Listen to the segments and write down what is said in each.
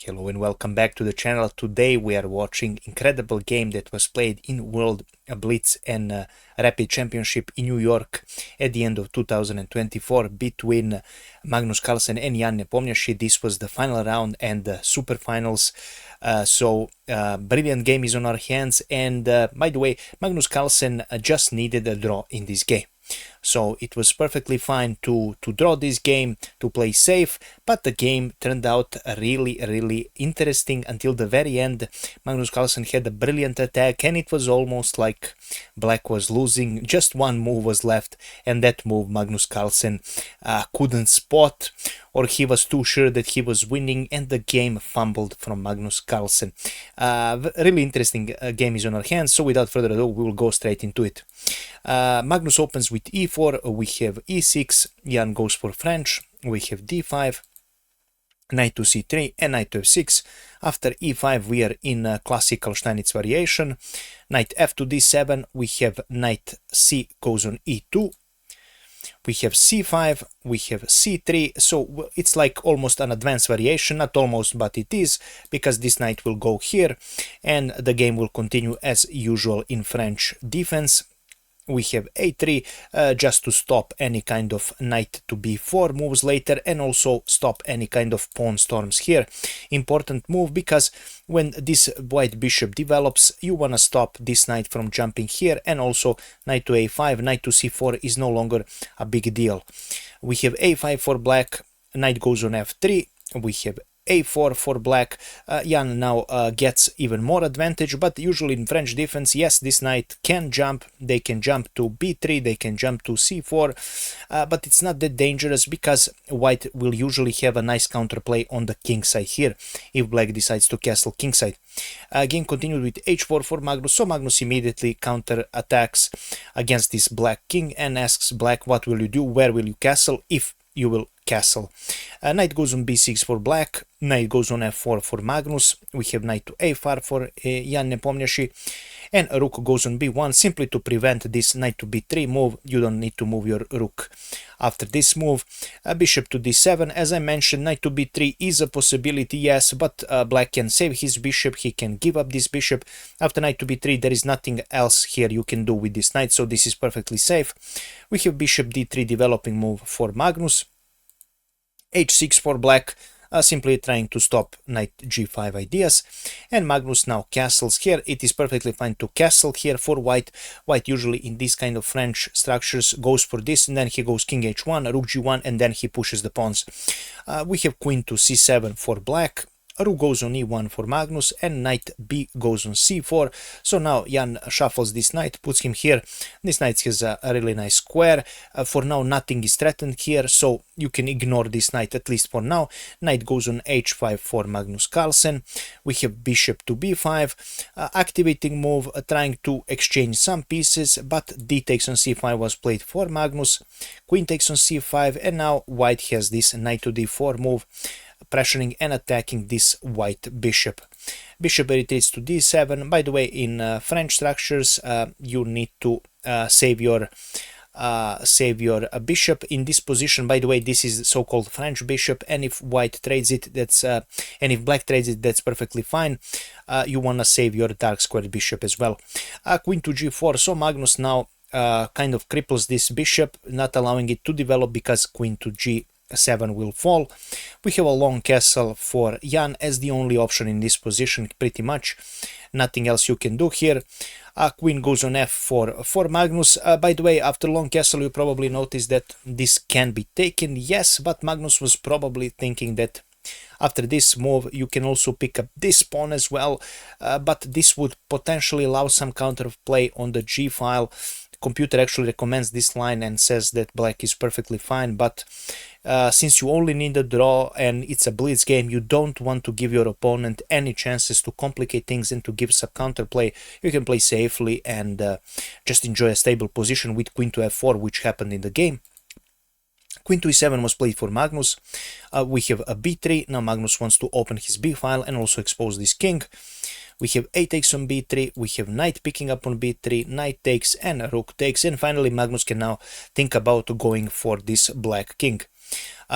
Hello and welcome back to the channel. Today we are watching incredible game that was played in World Blitz and Rapid Championship in New York at the end of 2024 between Magnus Carlsen and Jan Nepo. This was the final round and the super finals. Brilliant game is on our hands, and by the way, Magnus Carlsen just needed a draw in this game. So it was perfectly fine to draw this game, to play safe, but the game turned out really interesting until the very end. Magnus Carlsen had a brilliant attack, and it was almost like Black was losing. Just one move was left, and that move Magnus Carlsen couldn't spot, or he was too sure that he was winning, and the game fumbled from Magnus Carlsen. Really interesting game is on our hands, so without further ado, we will go straight into it. Magnus opens with e4, we have e6, Jan goes for French, we have d5, knight to c3 and knight to f6. After e5 we are in classical Steinitz variation. Knight f to d7, we have knight c goes on e2. We have c5, we have c3, so it's like almost an advanced variation, not almost, but it is, because this knight will go here, and the game will continue as usual in French defense. We have a3 just to stop any kind of knight to b4 moves later, and also stop any kind of pawn storms here. Important move, because when this white bishop develops, you want to stop this knight from jumping here, and also knight to a5, knight to c4 is no longer a big deal. We have a5 for black, knight goes on f3, we have a4 for black. Jan now gets even more advantage, but usually in French defense, yes, this knight can jump, they can jump to b3, they can jump to c4, but it's not that dangerous, because white will usually have a nice counterplay on the king side here, if black decides to castle king side. Game continued with h4 for Magnus, so Magnus immediately counter attacks against this black king and asks black, what will you do, where will you castle, if you will castle. Knight goes on b6 for black, knight goes on f4 for Magnus, we have knight to a5 for Jan Nepomniachtchi, and rook goes on b1 simply to prevent this knight to b3 move. You don't need to move your rook after this move. Bishop to d7, as I mentioned, knight to b3 is a possibility, yes, but black can save his bishop, he can give up this bishop. After knight to b3 there is nothing else here you can do with this knight, so this is perfectly safe. We have bishop d3 developing move for Magnus, h6 for black, simply trying to stop knight g5 ideas, and Magnus now castles here. It is perfectly fine to castle here for white. White usually in these kind of French structures goes for this, and then he goes king h1, rook g1, and then he pushes the pawns. We have queen to c7 for black, rook goes on e1 for Magnus, and knight b goes on c4. So now Jan shuffles this knight, puts him here. This knight has a really nice square. For now nothing is threatened here, so you can ignore this knight, at least for now. Knight goes on h5 for Magnus Carlsen. We have bishop to b5, activating move, trying to exchange some pieces, but d takes on c5 was played for Magnus. Queen takes on c5, and now white has this knight to d4 move, pressuring and attacking this white bishop. Bishop retreats to d7. By the way, in French structures, you need to save your bishop in this position. By the way, this is so-called French bishop, and if white trades it, that's and if black trades it, that's perfectly fine. You want to save your dark squared bishop as well. Queen to g4, so Magnus now kind of cripples this bishop, not allowing it to develop, because queen to g7 will fall. We have a long castle for Jan as the only option in this position, pretty much. Nothing else you can do here. Queen goes on f4 for Magnus. By the way, after long castle you probably noticed that this can be taken, yes, but Magnus was probably thinking that after this move you can also pick up this pawn as well, but this would potentially allow some counterplay on the g file. Computer actually recommends this line and says that black is perfectly fine, but since you only need a draw and it's a blitz game, you don't want to give your opponent any chances to complicate things and to give some counterplay. You can play safely and just enjoy a stable position with queen to f4, which happened in the game. Queen to e7 was played for Magnus. We have a b3. Now Magnus wants to open his b file and also expose this king. We have a takes on b3, we have knight picking up on b3, knight takes and rook takes, and finally Magnus can now think about going for this black king.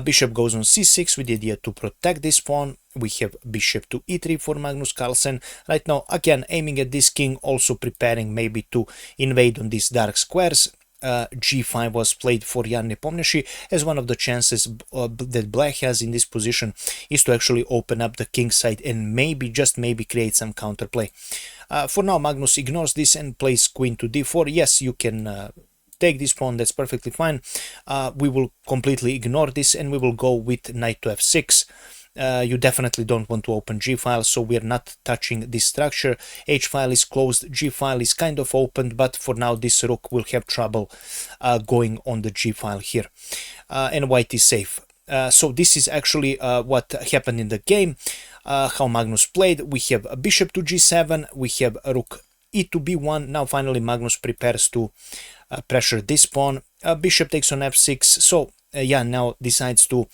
Bishop goes on c6 with the idea to protect this pawn. We have bishop to e3 for Magnus Carlsen. Right now, again, aiming at this king, also preparing maybe to invade on these dark squares. G5 was played for Jan Nepomniachtchi, as one of the chances that black has in this position is to actually open up the king side and maybe, just maybe, create some counterplay. For now, Magnus ignores this and plays queen to d4. Yes, you can take this pawn, that's perfectly fine. We will completely ignore this and we will go with knight to f6. You definitely don't want to open G file, so we're not touching this structure. H file is closed, G file is kind of opened, but for now this rook will have trouble going on the G file here, and white is safe. So this is actually what happened in the game, how Magnus played. We have a bishop to G7, we have a rook e to b1. Now finally Magnus prepares to pressure this pawn. Bishop takes on f6, so yeah, now decides to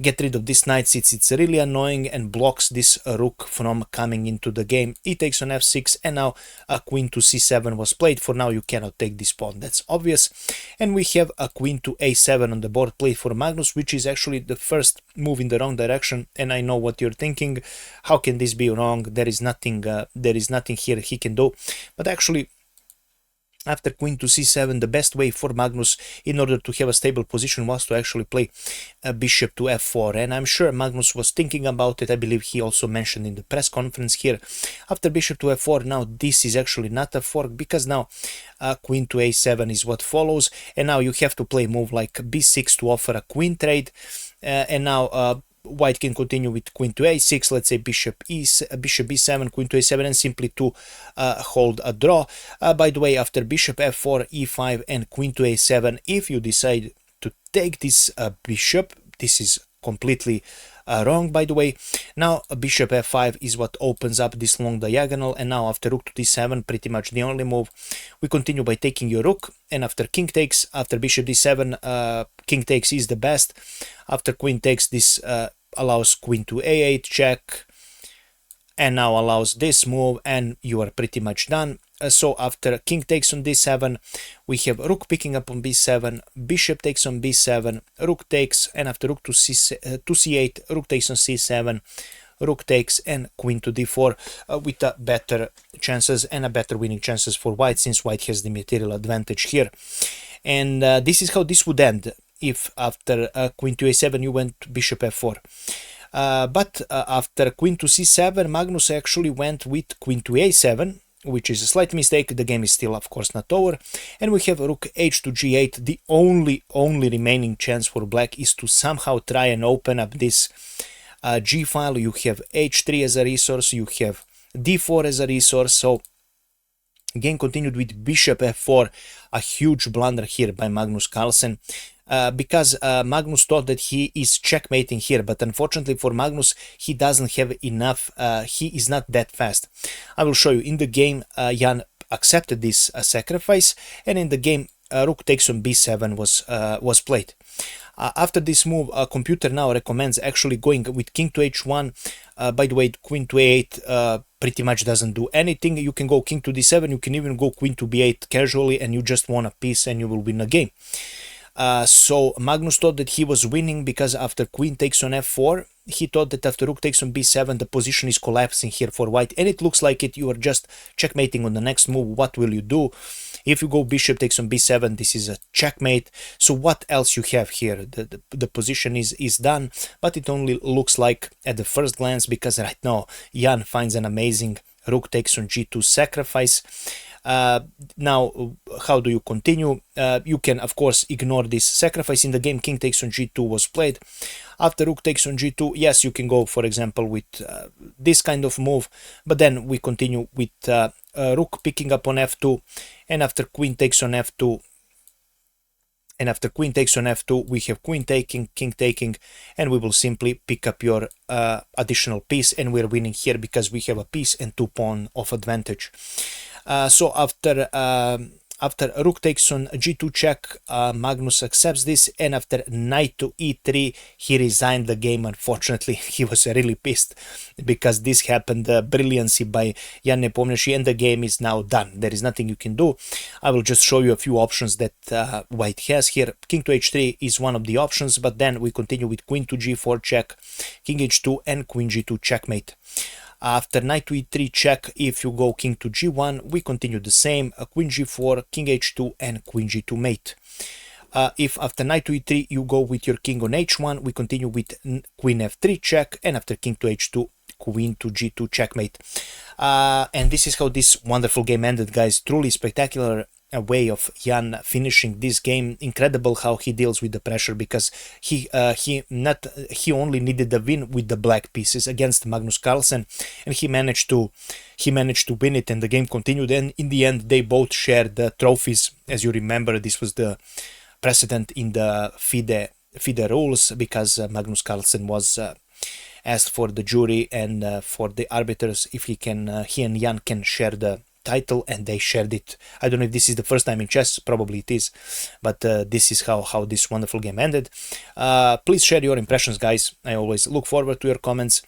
get rid of this knight since it's really annoying and blocks this rook from coming into the game. E takes on f6, and now a queen to c7 was played. For now you cannot take this pawn, that's obvious. And we have a queen to a7 on the board played for Magnus, which is actually the first move in the wrong direction. And I know what you're thinking, how can this be wrong? There is nothing here he can do. But actually, after queen to c7, the best way for Magnus in order to have a stable position was to actually play a bishop to f4. And I'm sure Magnus was thinking about it. I believe he also mentioned in the press conference here. After bishop to f4, now this is actually not a fork, because now queen to a7 is what follows. And now you have to play a move like b6 to offer a queen trade. And now white can continue with queen to a6, let's say bishop b7, queen to a7, and simply to hold a draw. By the way, after bishop f4, e5, and queen to a7, if you decide to take this bishop, this is completely wrong, by the way. Now bishop f5 is what opens up this long diagonal, and now after rook to d7, pretty much the only move, we continue by taking your rook. And after king takes, after bishop d7, king takes is the best. After queen takes, this allows queen to a8 check, and now allows this move, and you are pretty much done. So after king takes on d7, we have rook picking up on b7, bishop takes on b7, rook takes, and after rook to c8, rook takes on c7, rook takes, and queen to d4, with better chances and a better winning chances for white, since white has the material advantage here. And this is how this would end if after queen to a7 you went bishop f4. But after queen to c7, Magnus actually went with queen to a7, which is a slight mistake. The game is still, of course, not over. And we have rook h to g8. The only remaining chance for black is to somehow try and open up this g file. You have h3 as a resource, you have d4 as a resource. So game continued with bishop f4, a huge blunder here by Magnus Carlsen. Because Magnus thought that he is checkmating here, but unfortunately for Magnus, he doesn't have enough, he is not that fast. I will show you. In the game, Jan accepted this sacrifice, and in the game, rook takes on b7 was played. After this move, computer now recommends actually going with king to h1. By the way, queen to a8 pretty much doesn't do anything. You can go king to d7, you can even go queen to b8 casually, and you just won a piece and you will win a game. So Magnus thought that he was winning because after queen takes on f4, he thought that after rook takes on b7, the position is collapsing here for white, and it looks like it. You are just checkmating on the next move. What will you do? If you go bishop takes on b7, this is a checkmate. So what else you have here? The position is done, but it only looks like at the first glance, because right now Jan finds an amazing rook takes on g2 sacrifice. Now, how do you continue? You can, of course, ignore this sacrifice. In the game, king takes on g2 was played. After rook takes on g2, yes, you can go, for example, with this kind of move, but then we continue with rook picking up on f2, and after queen takes on f2, we have queen taking, king taking, and we will simply pick up your additional piece, and we're winning here because we have a piece and 2 pawn of advantage. So after after rook takes on g2 check, Magnus accepts this, and after knight to e3, he resigned the game. Unfortunately, he was really pissed because this happened brilliantly by Jan Nepomniachtchi, and the game is now done. There is nothing you can do. I will just show you a few options that white has here. King to h3 is one of the options, but then we continue with queen to g4 check, king h2, and queen g2 checkmate. After knight to e3 check, if you go king to g1, we continue the same, queen g4, king h2, and queen g2 mate. If after knight to e3 you go with your king on h1, we continue with queen f3 check, and after king to h2, queen to g2 checkmate. And this is how this wonderful game ended, guys. Truly spectacular way of Jan finishing this game. Incredible how he deals with the pressure, because he only needed the win with the black pieces against Magnus Carlsen, and he managed to win it, and the game continued. And in the end, they both shared the trophies. As you remember, this was the precedent in the FIDE rules, because Magnus Carlsen was asked for the jury and for the arbiters if he and Jan can share the title, and they shared it. I don't know if this is the first time in chess, probably it is, but this is how this wonderful game ended. Please share your impressions, guys. I always look forward to your comments,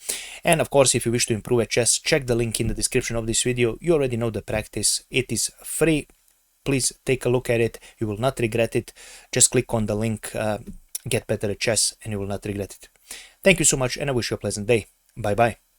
and of course, if you wish to improve at chess, check the link in the description of this video. You already know the practice. It is free. Please take a look at it. You will not regret it. Just click on the link, get better at chess, and you will not regret it. Thank you so much, and I wish you a pleasant day. Bye bye.